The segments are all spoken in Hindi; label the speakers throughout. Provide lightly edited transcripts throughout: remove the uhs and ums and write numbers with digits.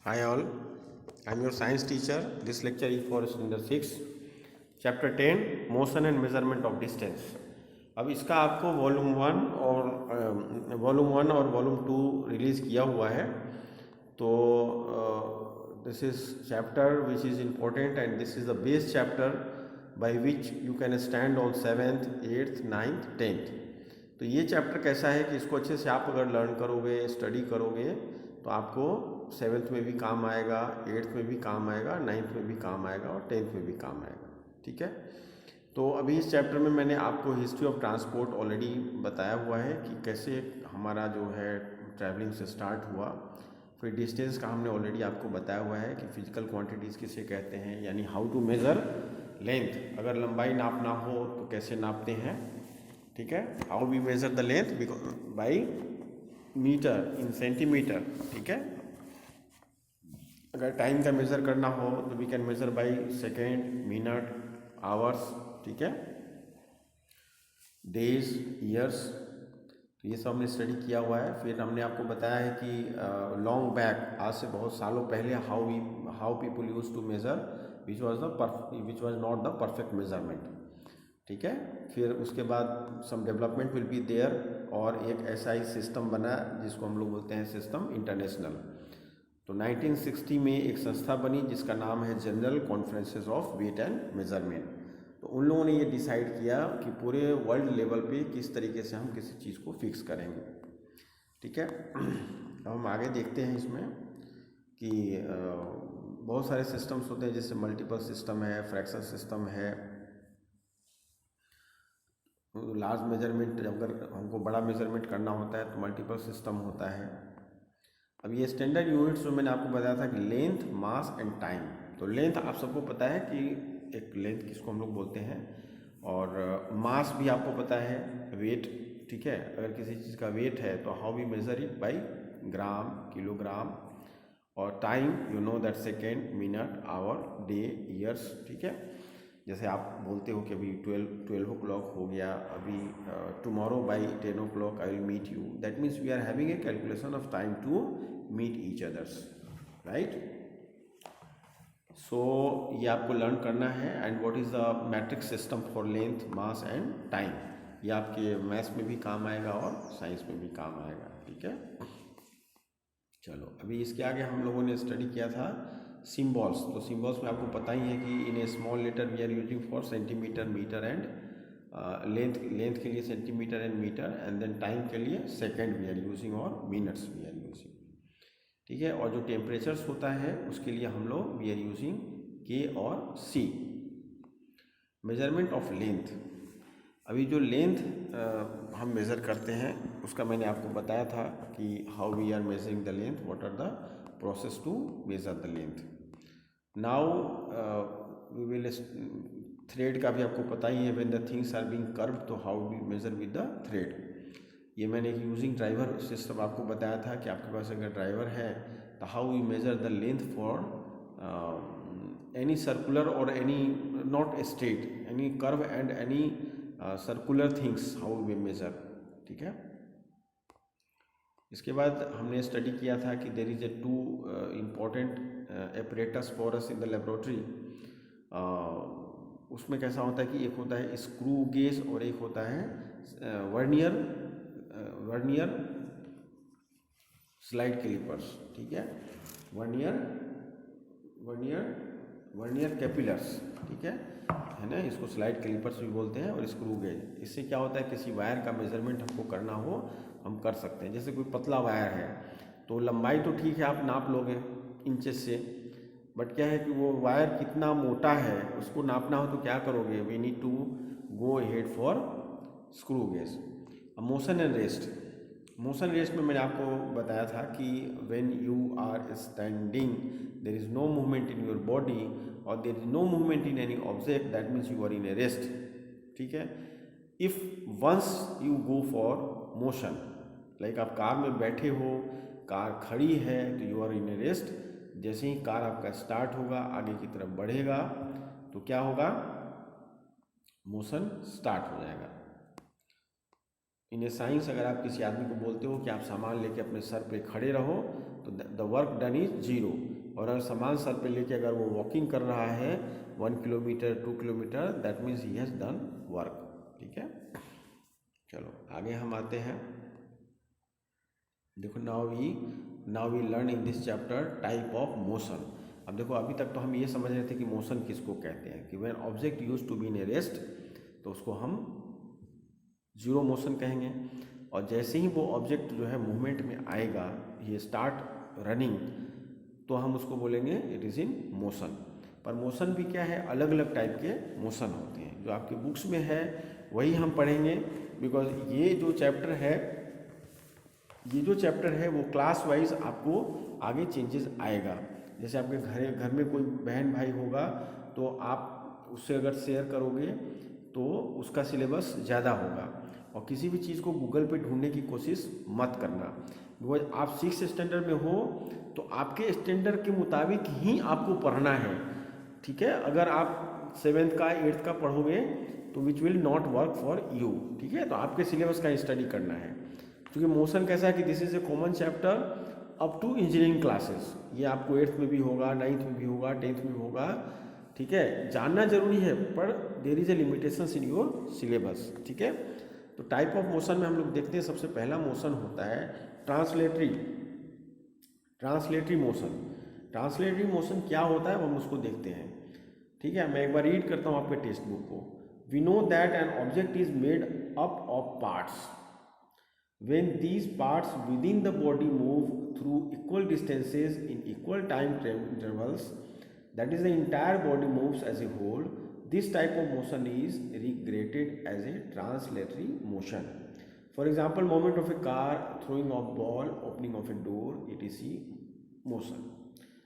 Speaker 1: Hi all, I am your science teacher. This lecture is for standard 6, chapter 10, motion and measurement of distance. अब इसका आपको वॉल्यूम वन और वॉल्यूम 2 रिलीज़ किया हुआ है. तो this is chapter which is important and this is the best chapter by which you can stand on 7th, 8th, 9th, 10th. तो ये चैप्टर कैसा है कि इसको अच्छे से आप अगर लर्न करोगे, स्टडी करोगे, तो आपको 7th में भी काम आएगा, 8th में भी काम आएगा, 9th में भी काम आएगा और 10th में भी काम आएगा. ठीक है. तो अभी इस चैप्टर में मैंने आपको हिस्ट्री ऑफ ट्रांसपोर्ट ऑलरेडी बताया हुआ है कि कैसे हमारा जो है ट्रैवलिंग से स्टार्ट हुआ. फिर डिस्टेंस का हमने ऑलरेडी आपको बताया हुआ है कि फिजिकल क्वांटिटीज़ किसे कहते हैं, यानी हाउ टू मेज़र लेंथ. अगर लंबाई नापना हो तो कैसे नापते हैं. ठीक है. How we measure the length by metre in centimetre. ठीक है. अगर टाइम का मेज़र करना हो तो we can measure by second, minute, hours. ठीक है. Days, years. तो ये सब हमने स्टडी किया हुआ है. फिर हमने आपको बताया है कि लॉन्ग बैक, आज से बहुत सालों पहले, how people use to measure which was not the perfect measurement. ठीक है. फिर उसके बाद some development will be there और एक ऐसा ही सिस्टम बना जिसको हम लोग बोलते हैं सिस्टम इंटरनेशनल. तो 1960 में एक संस्था बनी जिसका नाम है general conferences of weight and measurement. तो उन लोगों ने ये डिसाइड किया कि पूरे वर्ल्ड लेवल पे किस तरीके से हम किसी चीज़ को फिक्स करेंगे. ठीक है. अब हम आगे देखते हैं इसमें कि बहुत सारे सिस्टम्स होते हैं, जैसे मल्टीपल सिस्टम है, फ्रैक्शन सिस्टम है. लार्ज मेजरमेंट, अगर हमको बड़ा मेजरमेंट करना होता है तो मल्टीपल सिस्टम होता है. अब ये स्टैंडर्ड यूनिट्स जो मैंने आपको बताया था कि लेंथ, मास एंड टाइम. तो लेंथ आप सबको पता है कि एक लेंथ किसको हम लोग बोलते हैं, और मास भी आपको पता है, वेट. ठीक है. अगर किसी चीज़ का वेट है तो how we measure it by gram, kilogram. और time you know that second, minute, hour, day, years. ठीक है. जैसे आप बोलते हो कि अभी 12 o'clock हो गया, अभी tomorrow by 10 o'clock I will meet you. That means we are having a calculation of time to meet each others. Right. So ये आपको लर्न करना है. And what is the metric system for length, mass and time. ये आपके मैथ्स में भी काम आएगा और साइंस में भी काम आएगा. ठीक है. चलो, अभी इसके आगे हम लोगों ने स्टडी किया था सिम्बॉल्स. तो सिम्बॉल्स में आपको पता ही है कि in a small letter we are using for centimetre, metre and length के लिए centimetre and metre, and then time के लिए सेकेंड वी आर यूजिंग और मिनट्स वी आर यूजिंग. ठीक है. और जो टेम्परेचर्स होता है उसके लिए हम लोग वी आर यूजिंग के और सी. Measurement of length. अभी जो लेंथ हम मेज़र करते हैं उसका मैंने आपको बताया था कि how we are measuring the length, what are the process to measure the length. Now we will thread का भी आपको पता ही है. When the things are being curve, तो how we measure with the thread. ये मैंने एक यूजिंग ड्राइवर सिस्टम आपको बताया था कि आपके पास अगर ड्राइवर है तो how we measure the length for any circular और any not straight, any curve and any circular things, how we measure. ठीक है. इसके बाद हमने स्टडी किया था कि there is a two important apparatus for us in the laboratory. उसमें कैसा होता है कि एक होता है स्क्रू गेज और एक होता है वर्नियर स्लाइड कैलिपर्स. ठीक है. Vernier callipers. ठीक है ना. इसको स्लाइड कैलिपर्स भी बोलते हैं. और स्क्रू गेज, इससे क्या होता है, किसी वायर का मेजरमेंट हमको करना हो हम कर सकते हैं. जैसे कोई पतला वायर है तो लंबाई तो ठीक है आप नाप लोगे इंचेस से, बट क्या है कि वो वायर कितना मोटा है उसको नापना हो तो क्या करोगे, we need to go head for screw gauge. Motion and rest. Motion rest में मैंने आपको बताया था कि when you are standing there is no movement in your body और there is no movement in any object, that means you are in a rest. ठीक है. If once you go for motion, like आप कार में बैठे हो, कार खड़ी है तो you are in a rest. जैसे ही कार आपका स्टार्ट होगा, आगे की तरफ बढ़ेगा, तो क्या होगा, मोशन स्टार्ट हो जाएगा. इन ए साइंस अगर आप किसी आदमी को बोलते हो कि आप सामान लेके अपने सर पे खड़े रहो तो the work done is zero. और अगर समान सर पे लेके अगर वो वॉकिंग कर रहा है 1 kilometre 2 kilometre, that means he has done work. ठीक है, चलो आगे हम आते हैं। देखो now we learn in this chapter type of motion. अब देखो अभी तक तो हम ये समझ रहे थे कि मोशन किसको कहते हैं, कि when object used to be in a rest तो उसको हम जीरो मोशन कहेंगे, और जैसे ही वो ऑब्जेक्ट जो है मूवमेंट में आएगा, ये स्टार्ट रनिंग, तो हम उसको बोलेंगे इट इज़ इन मोशन। पर मोशन भी क्या है, अलग अलग टाइप के मोशन होते हैं। जो आपकी बुक्स में है वही हम पढ़ेंगे, बिकॉज ये जो चैप्टर है वो क्लास वाइज आपको आगे चेंजेस आएगा। जैसे आपके घर में कोई बहन भाई होगा तो आप उससे अगर शेयर करोगे तो उसका सिलेबस ज़्यादा होगा। और किसी भी चीज़ को गूगल पे ढूंढने की कोशिश मत करना, बिकॉज आप 6th स्टैंडर्ड में हो तो आपके स्टैंडर्ड के मुताबिक ही आपको पढ़ना है। ठीक है, अगर आप 7th का 8th का पढ़ोगे तो which will not work for you. ठीक है, तो आपके सिलेबस का स्टडी करना है, क्योंकि मोशन कैसा है कि this is a common chapter up to engineering classes. ये आपको 8th में भी होगा, 9th में भी होगा, 10th में भी होगा। ठीक है, जानना जरूरी है, पर there is a limitations in your syllabus. ठीक है, तो टाइप ऑफ मोशन में हम लोग देखते हैं, सबसे पहला मोशन होता है ट्रांसलेटरी मोशन। ट्रांसलेटरी मोशन क्या होता है वो हम उसको देखते हैं। ठीक है, मैं एक बार रीड करता हूँ आपके टेक्स्ट बुक को। We know that an object is made up of parts. When these parts within the body move through equal distances in equal time intervals, that is the entire body moves as a whole, this type of motion is regarded as a translatory motion. For example, movement of a car, throwing of ball, opening of a door, etc. motion.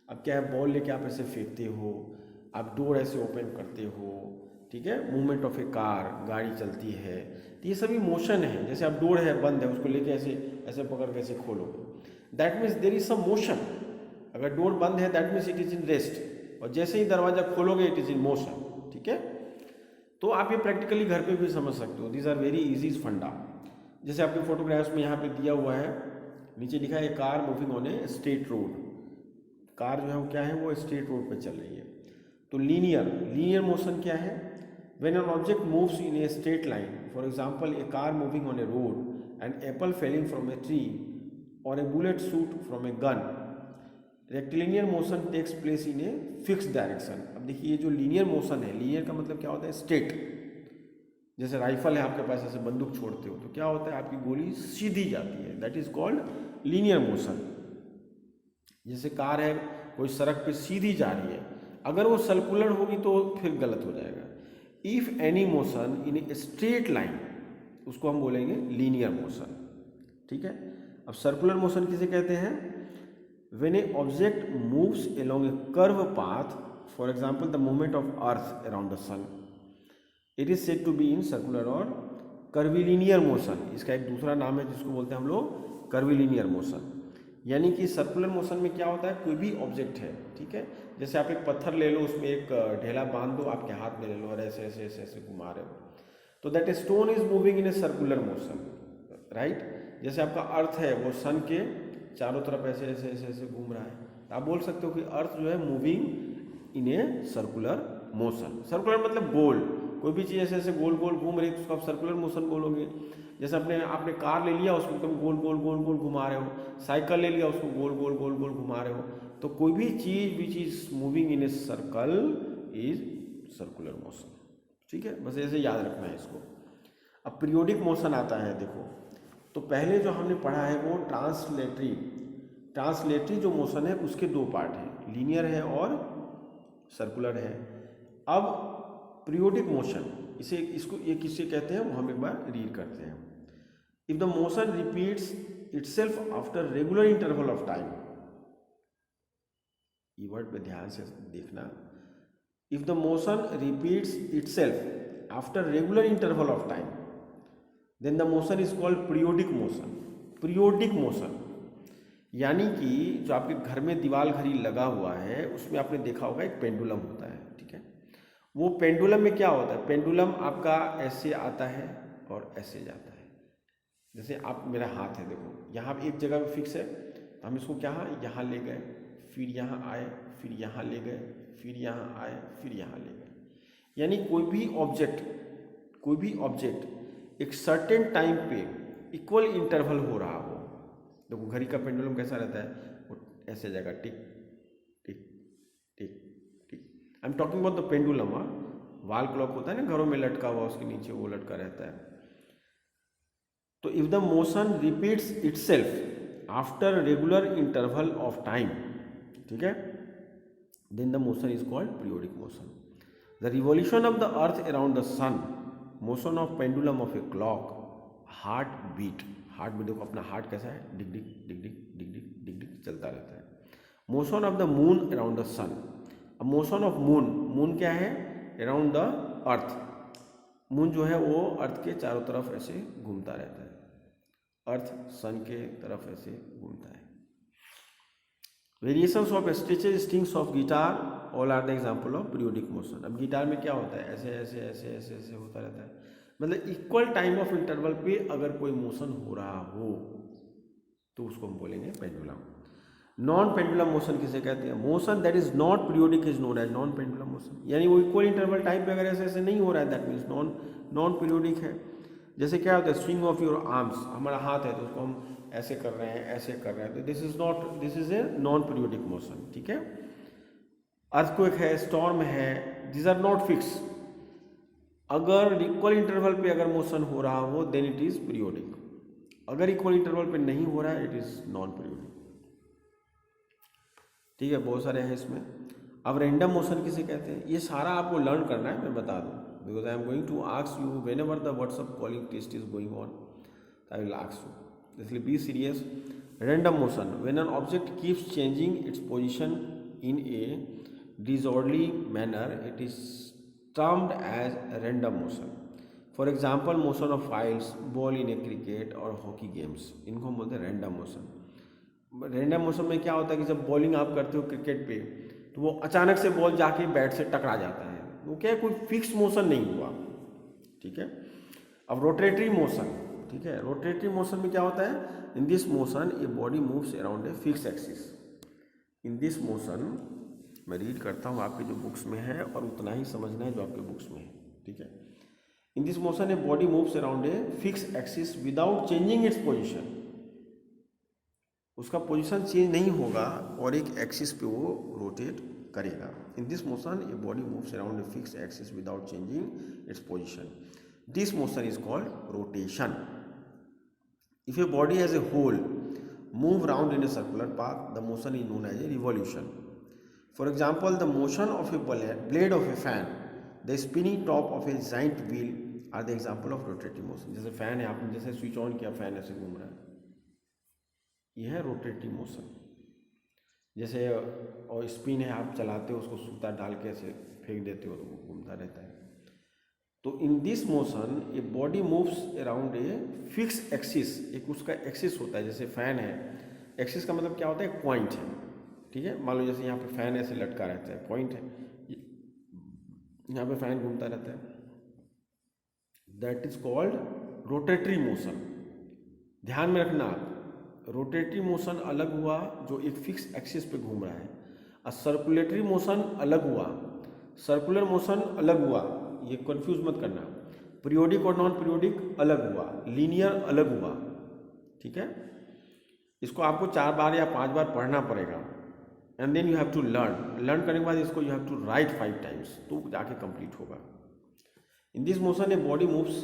Speaker 1: अब क्या है, बॉल लेके आप ऐसे फेंकते हो, आप डोर ऐसे ओपन करते हो। ठीक है, मूवमेंट ऑफ ए कार, गाड़ी चलती है, तो ये सभी मोशन है। जैसे आप डोर है बंद है, उसको लेके ऐसे ऐसे पकड़ के ऐसे खोलोगे, that means there is some motion. अगर डोर बंद है that means it is in rest, और जैसे ही दरवाजा खोलोगे इट इज इन मोशन। ठीक है, तो आप ये प्रैक्टिकली घर पे भी समझ सकते हो। दीज आर वेरी इजी फंडा। जैसे आपके फोटोग्राफ्स में यहाँ पे दिया हुआ है, नीचे लिखा है car moving on a straight road. Car जो है वो क्या है, वो स्ट्रेट रोड पे चल रही है। तो लीनियर मोशन क्या है, when an object moves in a straight line, for example a car moving on a road, an apple falling from a tree, or a bullet shoot from a gun, rectilinear motion takes place in a fixed direction। अब देखिए ये जो लीनियर मोशन है, लीनियर का मतलब क्या होता है, स्ट्रेट। जैसे राइफल है आपके पास, ऐसे बंदूक छोड़ते हो तो क्या होता है, आपकी गोली सीधी जाती है, that is called linear motion. जैसे कार है कोई सड़क पे सीधी जा रही है, अगर वो सर्कुलर होगी तो फिर गलत हो जाएगा। If any motion in A straight line, उसको हम बोलेंगे लीनियर मोशन। ठीक है, अब सर्कुलर मोशन किसे कहते हैं, when a object moves along a curve path, for example the movement of earth around the sun, it is said to be in circular और कर्विलीनियर मोशन। इसका एक दूसरा नाम है जिसको बोलते हैं हम लोग कर्विलीनियर मोशन। यानी कि सर्कुलर मोशन में क्या होता है, कोई भी ऑब्जेक्ट है, ठीक है, जैसे आप एक पत्थर ले लो, उसमें एक ढेला बांध दो, आपके हाथ में ले लो और ऐसे ऐसे ऐसे ऐसे घुमा रहे हो, तो that stone is moving in a circular motion, right. जैसे आपका अर्थ है वो सन के चारों तरफ ऐसे ऐसे ऐसे ऐसे घूम रहा है, आप बोल सकते हो कि अर्थ जो है moving in a circular motion. Circular मतलब गोल, कोई भी चीज़ ऐसे ऐसे गोल गोल घूम रही है तो उसको आप सर्कुलर मोशन बोलोगे। जैसे आपने कार ले लिया, उसको एकदम गोल गोल गोल गोल घुमा रहे हो, साइकिल ले लिया, उसको गोल गोल गोल गोल घुमा रहे हो, तो कोई भी चीज which is moving in a circle is circular motion. ठीक है, बस ऐसे याद रखना है इसको। अब पीरियोडिक मोशन आता है, देखो तो पहले जो हमने पढ़ा है वो ट्रांसलेटरी जो मोशन है उसके दो पार्ट हैं, लीनियर है और सर्कुलर है। अब पीरियोडिक मोशन, इसको ये किससे कहते हैं वो हम एक बार रीड करते हैं। If the motion repeats itself after regular interval of time, ये वर्ड पे ध्यान से देखना, if the motion repeats itself after regular interval of time then the motion is called periodic motion. Periodic motion यानी कि जो आपके घर में दीवार घड़ी लगा हुआ है उसमें आपने देखा होगा एक पेंडुलम होता है, ठीक है। वो पेंडुलम में क्या होता है, पेंडुलम आपका ऐसे आता है और ऐसे जाता है। जैसे आप, मेरा हाथ है देखो, यहाँ एक जगह पे फिक्स है, हम इसको क्या यहाँ ले गए, फिर यहाँ आए, फिर यहाँ ले गए, फिर यहाँ आए, फिर यहाँ ले गए। यानी कोई भी ऑब्जेक्ट एक सर्टेन टाइम पे इक्वल इंटरवल हो रहा हो। देखो घड़ी का पेंडुलम कैसा रहता है, वो ऐसे जाएगा, tick tick tick tick. I am talking about the pendulum. Wall clock होता है ना घरों में लटका हुआ, उसके नीचे वो लटका रहता है। तो if the motion repeats itself after regular interval of time, ठीक है, then the motion is called periodic motion. The revolution of the earth around the sun, motion of pendulum of a clock, heart beat देखो अपना हार्ट कैसा है, डिग डिग डिग डिग डिग डिग डिग डिग चलता रहता है। Motion of the moon around the sun, अब मोशन ऑफ मून क्या है, अराउंड द अर्थ। मून जो है वो अर्थ के चारों तरफ ऐसे घूमता रहता है, अर्थ सन के तरफ ऐसे घूमता है। Variations of stretches strings of guitar all are the example of periodic motion. अब गिटार में क्या होता है, ऐसे ऐसे ऐसे ऐसे ऐसे होता रहता है, मतलब इक्वल टाइम ऑफ इंटरवल पे अगर कोई मोशन हो रहा हो तो उसको हम बोलेंगे पेंडुलम। नॉन पेंडुलम मोशन किसे कहते हैं, motion that is not periodic is known as non pendulum motion. यानी वो इक्वल इंटरवल टाइम पे अगर ऐसे ऐसे नहीं हो रहा है, दैट मीन्स नॉन पीरियोडिक है। जैसे क्या होता है, स्विंग ऑफ योर आर्म्स, हमारा हाथ है तो उसको हम ऐसे कर रहे हैं, ऐसे कर रहे हैं, तो this is a non periodic motion, ठीक है। अर्थक्वेक है, स्टॉर्म है, दिस आर नॉट फिक्स। अगर इक्वल इंटरवल पे अगर मोशन हो रहा हो देन इट इज पीरियोडिक, अगर इक्वल इंटरवल पे नहीं हो रहा है इट इज नॉन पीरियोडिक, ठीक है। बहुत सारे हैं इसमें। अब रैंडम मोशन किसे कहते हैं, ये सारा आपको लर्न करना है, मैं बता दूं, because I am going to ask you whenever the WhatsApp calling test is going on, I will ask you, इसलिए be serious. Random motion, when an object keeps changing its position in a disorderly manner, it is termed as random motion. For example, motion of files, ball in a cricket और hockey games, इनको हम बोलते हैं रैंडम मोशन। रैंडम मोशन में क्या होता है कि जब बॉलिंग आप करते हो क्रिकेट पे तो वो अचानक से बॉल जाके बैट से टकरा जाता है, वो क्या है, कोई फिक्स मोशन नहीं हुआ, ठीक है। अब रोटेटरी मोशन, ठीक है, रोटेटरी मोशन में क्या होता है, in this motion a body moves around a fix axis. In this motion, मैं रीड करता हूँ आपके जो बुक्स में है और उतना ही समझना है जो आपके बुक्स में है, ठीक है। In this motion a body moves around a fix axis without changing its position, उसका पोजीशन चेंज नहीं होगा और एक एक्सिस पे वो रोटेट करेगा। In this motion a body moves around a fix axis without changing its position, this motion is called rotation. If a body as a whole move round in a circular path, the motion is known as a revolution. For example, the motion of a blade of a fan, the spinning top of a giant wheel are the example of rotatory motion. जैसे फैन है, आपने जैसे स्विच ऑन किया, फैन ऐसे घूम रहा है, यह है रोटेटरी मोशन। जैसे और स्पिन है, आप चलाते हो उसको सूता डाल के ऐसे फेंक देते हो तो वो घूमता रहता है। तो इन this motion a body moves around a fix axis, एक उसका एक्सिस होता है। जैसे फैन है, एक्सिस का मतलब क्या होता है, पॉइंट है, ठीक है। मान लो जैसे यहाँ पे फैन ऐसे लटका रहता है, पॉइंट है, यहाँ पे फैन घूमता रहता है, that is called rotatory motion. ध्यान में रखना, रोटेटरी मोशन अलग हुआ जो एक फिक्स एक्सिस पे घूम रहा है, और सर्कुलेटरी मोशन अलग हुआ, सर्कुलर मोशन अलग हुआ, ये कंफ्यूज मत करना। पीरियोडिक और नॉन पीरियोडिक अलग हुआ, लीनियर अलग हुआ, ठीक है। इसको आपको 4 बार या 5 बार पढ़ना पड़ेगा, and then you have to learn करने के बाद इसको you have to write 5 times, तो जाके कंप्लीट होगा। In this motion a body moves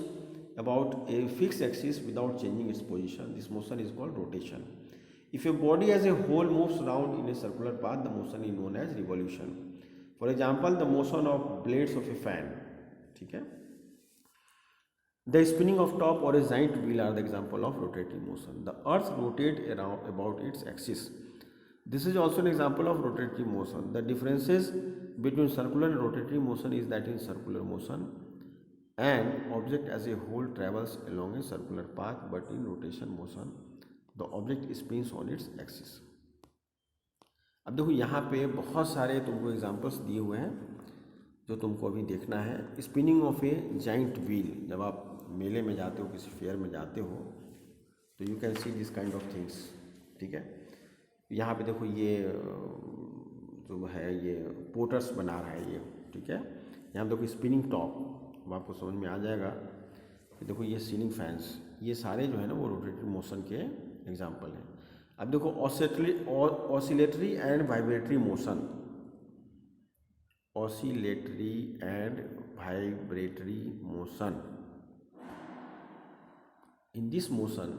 Speaker 1: about a fix axis without changing its position, this motion is called rotation. If a body as a whole moves round in a circular path, the motion is known as revolution. For example, the motion of blades of a fan, ठीक है। The spinning of top or a giant wheel are the example of rotatory motion. The earth rotates around about its axis. This is also an example of rotatory motion. The differences between circular and rotatory motion is that in circular motion, an object as a whole travels along a circular path, but in rotation motion, the object spins on its axis. अब देखो यहाँ पे बहुत सारे तुमको एग्जाम्पल्स दिए हुए हैं जो तुमको अभी देखना है। Spinning of A giant wheel, जब आप मेले में जाते हो, किसी फेयर में जाते हो, तो you can see this kind of things, ठीक है। यहाँ पे देखो ये जो है ये पोर्टर्स बना रहा है ये, ठीक है। यहाँ देखो स्पिनिंग टॉप, अब आपको समझ में आ जाएगा कि देखो ये सीलिंग फैंस, ये सारे जो है ना वो रोटेटरी मोशन के एग्जाम्पल हैं। अब देखो oscillatory and vibratory motion, oscillatory and vibratory motion, in this motion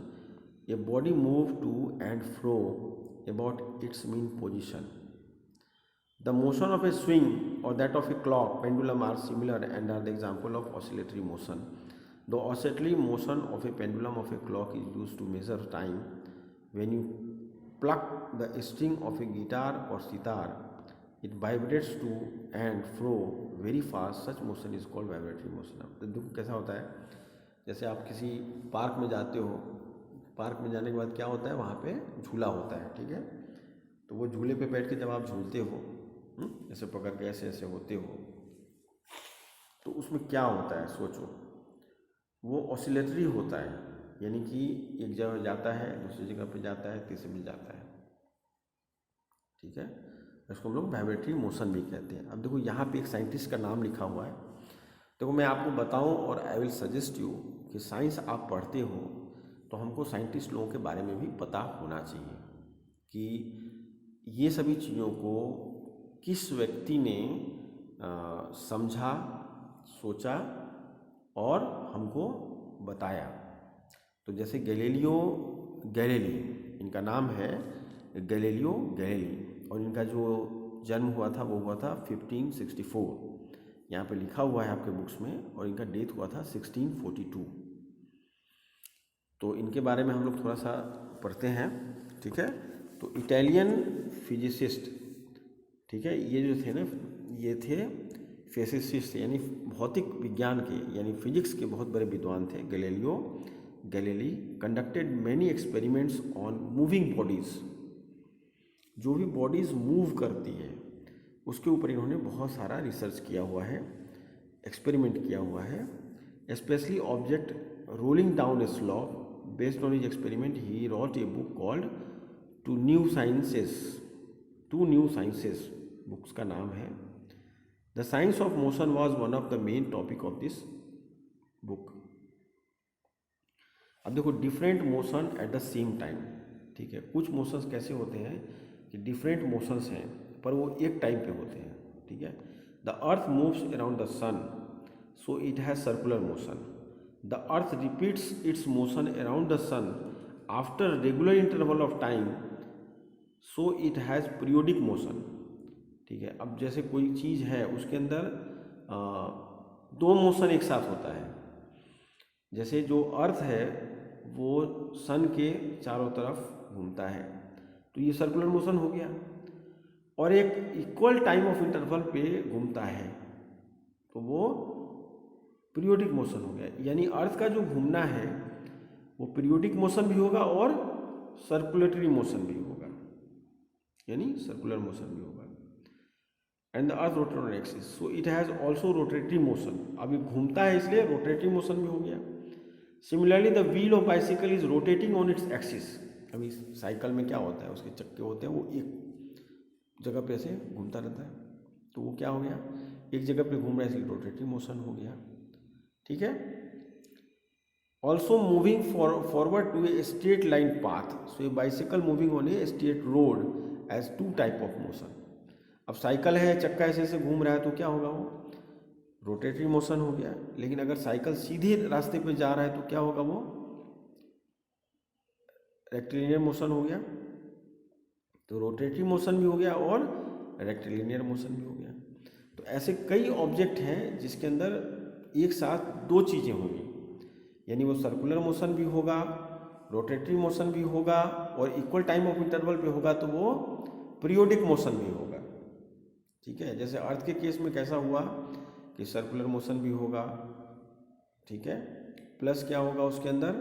Speaker 1: a body move to and fro about its mean position. The motion of a swing or that of a clock pendulum are similar and are the example of oscillatory motion. The oscillatory motion of a pendulum of a clock is used to measure time. When you pluck the string of a guitar or sitar, it vibrates to and fro very fast. Such motion is called vibratory motion. अब देखो कैसा होता है, जैसे आप किसी पार्क में जाते हो, पार्क में जाने के बाद क्या होता है, वहाँ पे झूला होता है, ठीक है। तो वो झूले पे बैठ के जब आप झूलते हो, ऐसे पकड़ के ऐसे ऐसे होते हो, तो उसमें क्या होता है सोचो, वो ऑसिलेटरी होता है, यानी कि एक जगह जाता है, दूसरी जगह पे जाता है, तीसरी में जाता है, ठीक है। इसको हम लोग वाइब्रेटरी मोशन भी कहते हैं। अब देखो यहाँ पे एक साइंटिस्ट का नाम लिखा हुआ है। देखो मैं आपको बताऊं और आई विल सजेस्ट यू कि साइंस आप पढ़ते हो तो हमको साइंटिस्ट लोगों के बारे में भी पता होना चाहिए कि ये सभी चीज़ों को किस व्यक्ति ने समझा, सोचा और हमको बताया। तो जैसे गैलीलियो गैलीली, इनका नाम है गैलीलियो गैलीली, और इनका जो जन्म हुआ था वो हुआ था 1564, यहाँ पे लिखा हुआ है आपके बुक्स में, और इनका डेथ हुआ था 1642। तो इनके बारे में हम लोग थोड़ा सा पढ़ते हैं, ठीक है। तो इटालियन फिजिसिस्ट, ठीक है, ये जो थे ना, ये थे फिजिसिस्ट यानी भौतिक विज्ञान के यानी फिजिक्स के बहुत बड़े विद्वान थे। Galileo Galilei conducted many experiments on moving bodies, जो भी बॉडीज़ मूव करती है उसके ऊपर इन्होंने बहुत सारा रिसर्च किया हुआ है, एक्सपेरिमेंट किया हुआ है। Specially object rolling down a slope, based on his experiment he wrote a book called two new sciences, books का नाम है। The science of motion was one of the main topic of this book. अब देखो different motion at the same time, ठीक है। कुछ मोशंस कैसे होते हैं कि डिफरेंट मोशंस हैं पर वो एक टाइम पे होते हैं, ठीक है। The earth moves around the sun, so it has circular motion. The earth repeats its motion around the sun after regular interval of time, so it has periodic motion, ठीक है। अब जैसे कोई चीज़ है उसके अंदर दो मोशन एक साथ होता है, जैसे जो अर्थ है वो सन के चारों तरफ घूमता है तो ये सर्कुलर मोशन हो गया, और एक इक्वल टाइम ऑफ इंटरवल पे घूमता है तो वो पीरियोडिक मोशन हो गया। यानी अर्थ का जो घूमना है वो पीरियोडिक मोशन भी होगा और सर्कुलेटरी मोशन भी होगा, यानी सर्कुलर मोशन भी होगा। And the earth rotate on axis, so it has also rotatory motion. अब ये घूमता है इसलिए रोटेटरी मोशन भी हो गया। Similarly the wheel of bicycle is rotating on its axis. अभी साइकिल में क्या होता है, उसके चक्के होते हैं, वो एक जगह पे ऐसे घूमता रहता है, तो वो क्या हो गया, एक जगह पे घूम रहा है इसलिए रोटेटरी मोशन हो गया, ठीक है। Also moving forward to a straight line path, so a bicycle moving on a straight road as two type of motion. अब साइकिल है, चक्का ऐसे ऐसे घूम रहा है तो क्या होगा, वो रोटेटरी मोशन हो गया। लेकिन अगर साइकिल सीधे रास्ते पे जा रहा है तो क्या होगा, वो रेक्टिलिनियर मोशन हो गया। तो रोटेटरी मोशन भी हो गया और रेक्टिलिनियर मोशन भी हो गया। तो ऐसे कई ऑब्जेक्ट हैं जिसके अंदर एक साथ दो चीज़ें होंगी, यानी वो सर्कुलर मोशन भी होगा, रोटेटरी मोशन भी होगा और इक्वल टाइम ऑफ इंटरवल पे होगा तो वो पीरियोडिक मोशन भी होगा, ठीक है। जैसे अर्थ के केस में कैसा हुआ कि सर्कुलर मोशन भी होगा, ठीक है, प्लस क्या होगा उसके अंदर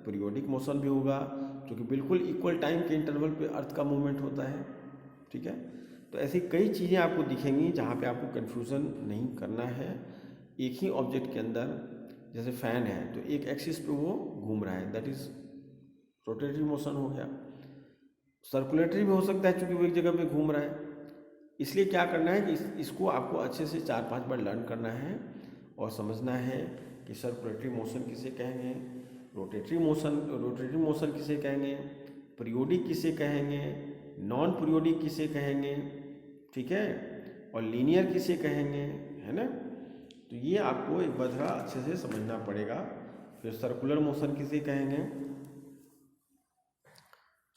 Speaker 1: पीरियोडिक मोशन भी होगा, क्योंकि बिल्कुल इक्वल टाइम के इंटरवल पे अर्थ का मूवमेंट होता है, ठीक है। तो ऐसी कई चीज़ें आपको दिखेंगी जहाँ पे आपको कन्फ्यूज़न नहीं करना है। एक ही ऑब्जेक्ट के अंदर जैसे फैन है तो एक एक्सिस पे वो घूम रहा है, दैट इज रोटेटरी मोशन हो गया। सर्कुलेटरी भी हो सकता है क्योंकि वो एक जगह पे घूम रहा है, इसलिए क्या करना है कि इसको आपको अच्छे से 4-5 बार लर्न करना है और समझना है कि सर्कुलेटरी मोशन किसे कहेंगे, रोटेटरी मोशन किसे कहेंगे, पीरियोडिक किसे कहेंगे, नॉन पीरियोडिक किसे कहेंगे, ठीक है, और लीनियर किसे कहेंगे, है ना। तो ये आपको एक बार थोड़ा अच्छे से समझना पड़ेगा। फिर सर्कुलर मोशन किसे कहेंगे।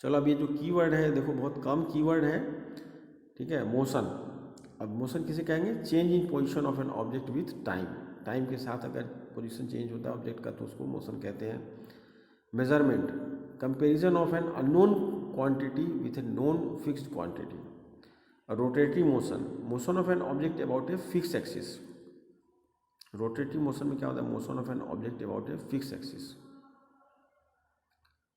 Speaker 1: चलो अब ये जो कीवर्ड है देखो बहुत कम कीवर्ड है, ठीक है। मोशन, अब मोशन किसे कहेंगे, change in position of an object with time, time के साथ अगर पोजीशन चेंज होता है ऑब्जेक्ट का तो उसको मोशन कहते हैं। Measurement, comparison of an unknown quantity with a known fixed quantity. Rotatory motion, motion of an object about a fix axis. Rotatory motion में क्या होता है, motion of an object about a fix axis.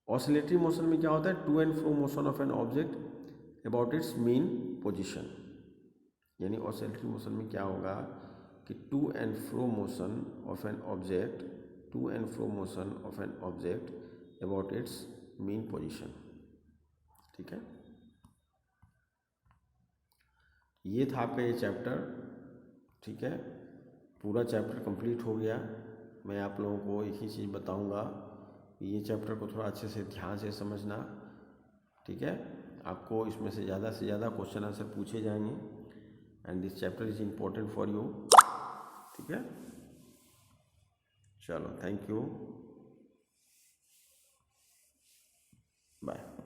Speaker 1: Oscillatory motion में क्या होता है, to and fro motion of an object about its mean position. यानी ऑसिलेटरी मोशन में क्या होगा कि to and fro motion of an object, to and fro motion of an object about its mean position, ठीक है। ये था आपका ये चैप्टर, ठीक है। पूरा चैप्टर कंप्लीट हो गया। मैं आप लोगों को एक ही चीज़ बताऊंगा, ये चैप्टर को थोड़ा अच्छे से ध्यान से समझना, ठीक है। आपको इसमें से ज़्यादा क्वेश्चन आंसर पूछे जाएंगे and this chapter is important for you, ठीक है। चलो, थैंक यू, बाय।